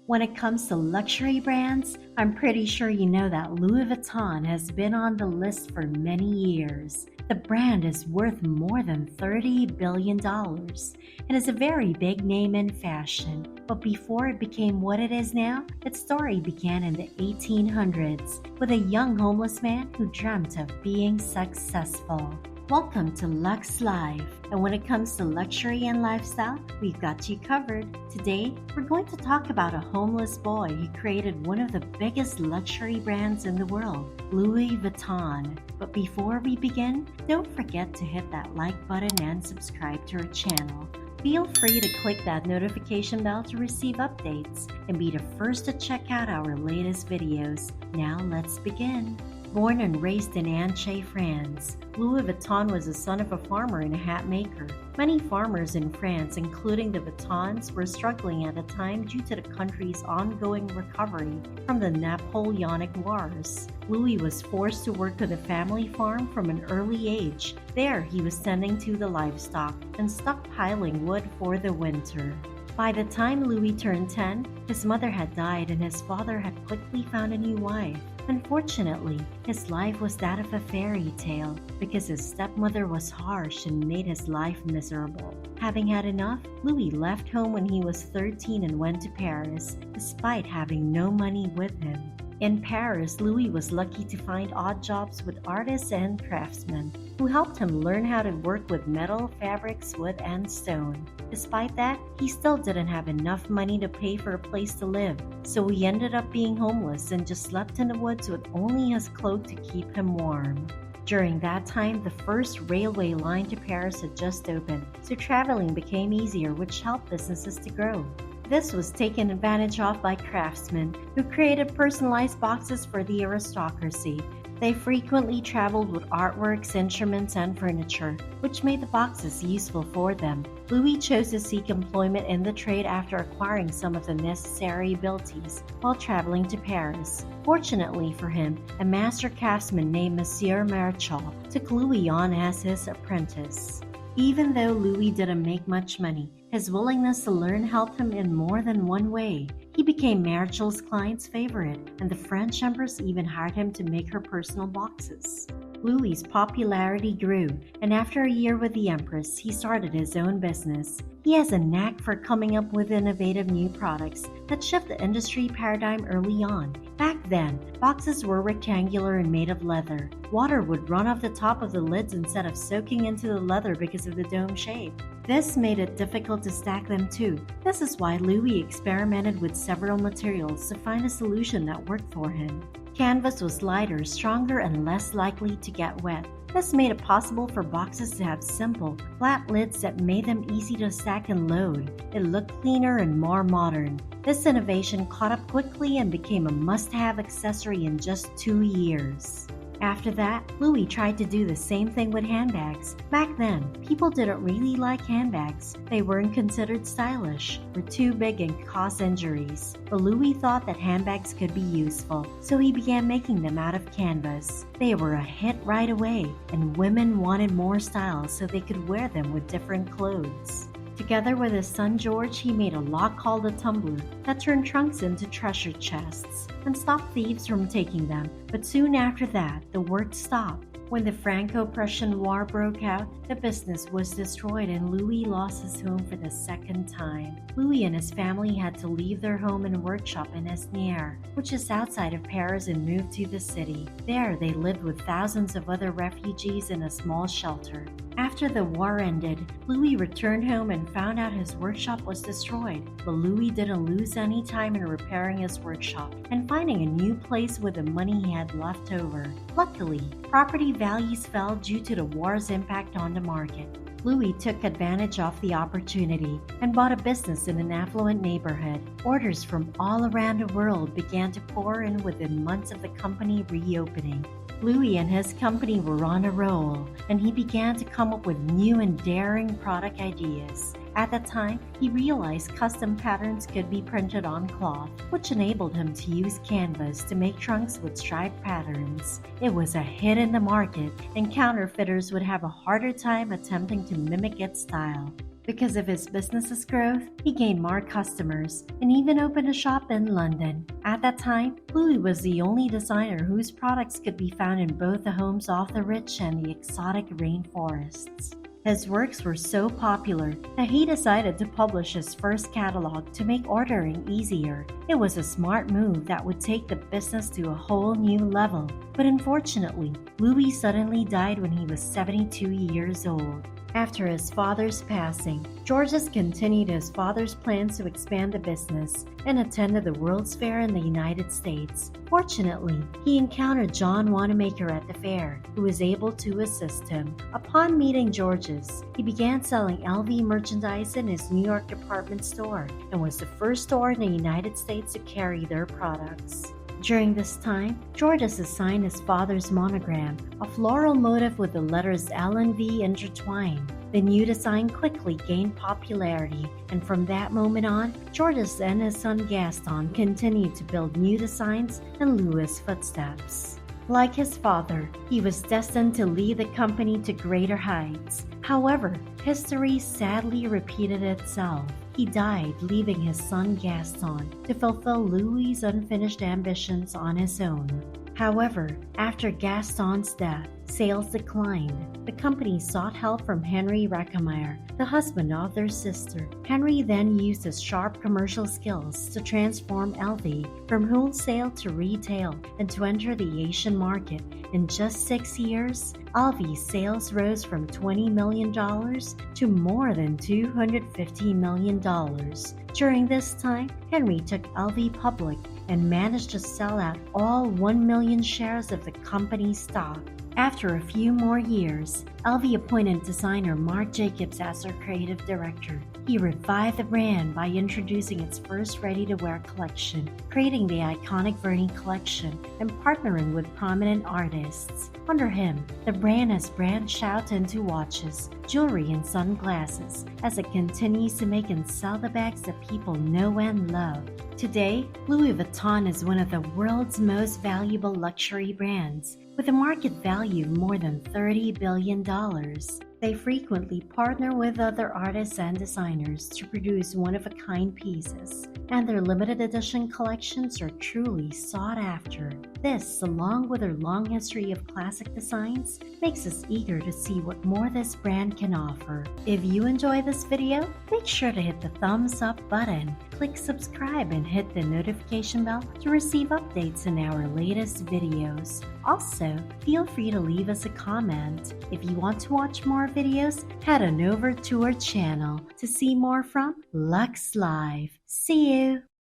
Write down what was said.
When it comes to luxury brands, I'm pretty sure you know that Louis Vuitton has been on the list for many years. The brand is worth more than $30 billion and is a very big name in fashion. But before it became what it is now, its story began in the 1800s with a young homeless man who dreamt of being successful. Welcome to Lux Live, and when it comes to luxury and lifestyle, we've got you covered. Today, we're going to talk about a homeless boy who created one of the biggest luxury brands in the world, Louis Vuitton. But before we begin, don't forget to hit that like button and subscribe to our channel. Feel free to click that notification bell to receive updates and be the first to check out our latest videos. Now let's begin. Born and raised in Angers, France, Louis Vuitton was the son of a farmer and a hat maker. Many farmers in France, including the Vuittons, were struggling at the time due to the country's ongoing recovery from the Napoleonic Wars. Louis was forced to work on a family farm from an early age. There, he was tending to the livestock and stockpiling wood for the winter. By the time Louis turned 10, his mother had died and his father had quickly found a new wife. Unfortunately, his life was that of a fairy tale because his stepmother was harsh and made his life miserable. Having had enough, Louis left home when he was 13 and went to Paris, despite having no money with him. In Paris, Louis was lucky to find odd jobs with artists and craftsmen who helped him learn how to work with metal, fabrics, wood, and stone. Despite that, he still didn't have enough money to pay for a place to live, so he ended up being homeless and just slept in the woods with only his cloak to keep him warm. During that time, the first railway line to Paris had just opened, so traveling became easier, which helped businesses to grow. This was taken advantage of by craftsmen who created personalized boxes for the aristocracy. They frequently traveled with artworks, instruments, and furniture, which made the boxes useful for them. Louis chose to seek employment in the trade after acquiring some of the necessary abilities while traveling to Paris. Fortunately for him, a master craftsman named Monsieur Marechal took Louis on as his apprentice. Even though Louis didn't make much money, his willingness to learn helped him in more than one way. He became Marechal's client's favorite, and the French Empress even hired him to make her personal boxes. Louis's popularity grew, and after a year with the Empress, he started his own business. He has a knack for coming up with innovative new products that shift the industry paradigm early on. Back then, boxes were rectangular and made of leather. Water would run off the top of the lids instead of soaking into the leather because of the dome shape. This made it difficult to stack them too. This is why Louis experimented with several materials to find a solution that worked for him. Canvas was lighter, stronger, and less likely to get wet. This made it possible for boxes to have simple, flat lids that made them easy to stack and load. It looked cleaner and more modern. This innovation caught up quickly and became a must-have accessory in just 2 years. After that, Louis tried to do the same thing with handbags. Back then, people didn't really like handbags. They weren't considered stylish, were too big, and caused injuries. But Louis thought that handbags could be useful, so he began making them out of canvas. They were a hit right away, and women wanted more styles so they could wear them with different clothes. Together with his son George, he made a lock called a tumbler that turned trunks into treasure chests and stopped thieves from taking them. But soon after that, the work stopped. When the Franco-Prussian War broke out, the business was destroyed and Louis lost his home for the second time. Louis and his family had to leave their home and workshop in Esnières, which is outside of Paris, and move to the city. There, they lived with thousands of other refugees in a small shelter. After the war ended, Louis returned home and found out his workshop was destroyed. But Louis didn't lose any time in repairing his workshop and finding a new place with the money he had left over. Luckily, property values fell due to the war's impact on the market. Louis took advantage of the opportunity and bought a business in an affluent neighborhood. Orders from all around the world began to pour in within months of the company reopening. Louis and his company were on a roll, and he began to come up with new and daring product ideas. At the time, he realized custom patterns could be printed on cloth, which enabled him to use canvas to make trunks with striped patterns. It was a hit in the market, and counterfeiters would have a harder time attempting to mimic its style. Because of his business's growth, he gained more customers and even opened a shop in London. At that time, Louis was the only designer whose products could be found in both the homes of the rich and the exotic rainforests. His works were so popular that he decided to publish his first catalog to make ordering easier. It was a smart move that would take the business to a whole new level. But unfortunately, Louis suddenly died when he was 72 years old. After his father's passing, Georges continued his father's plans to expand the business and attended the World's Fair in the United States. Fortunately, he encountered John Wanamaker at the fair, who was able to assist him. Upon meeting Georges, he began selling LV merchandise in his New York department store and was the first store in the United States to carry their products. During this time, Georges assigned his father's monogram, a floral motif with the letters L and V intertwined. The new design quickly gained popularity, and from that moment on, Georges and his son Gaston continued to build new designs in Louis' footsteps. Like his father, he was destined to lead the company to greater heights. However, history sadly repeated itself. He died, leaving his son Gaston to fulfill Louis' unfinished ambitions on his own. However, after Gaston's death, sales declined. The company sought help from Henry Rackemeyer, the husband of their sister. Henry then used his sharp commercial skills to transform LV from wholesale to retail and to enter the Asian market. In just 6 years, LV's sales rose from $20 million to more than $250 million. During this time, Henry took LV public and managed to sell out all 1 million shares of the company's stock. After a few more years, LV appointed designer Marc Jacobs as their creative director. He revived the brand by introducing its first ready-to-wear collection, creating the iconic Vernie collection, and partnering with prominent artists. Under him, the brand has branched out into watches, jewelry, and sunglasses as it continues to make and sell the bags that people know and love. Today, Louis Vuitton is one of the world's most valuable luxury brands, with a market value of more than $30 billion. They frequently partner with other artists and designers to produce one-of-a-kind pieces, and their limited edition collections are truly sought after. This, along with their long history of classic designs, makes us eager to see what more this brand can offer. If you enjoy this video, make sure to hit the thumbs up button, click subscribe, and hit the notification bell to receive updates in our latest videos. Also, feel free to leave us a comment. If you want to watch more videos, head on over to our channel to see more from Lux Live. See you!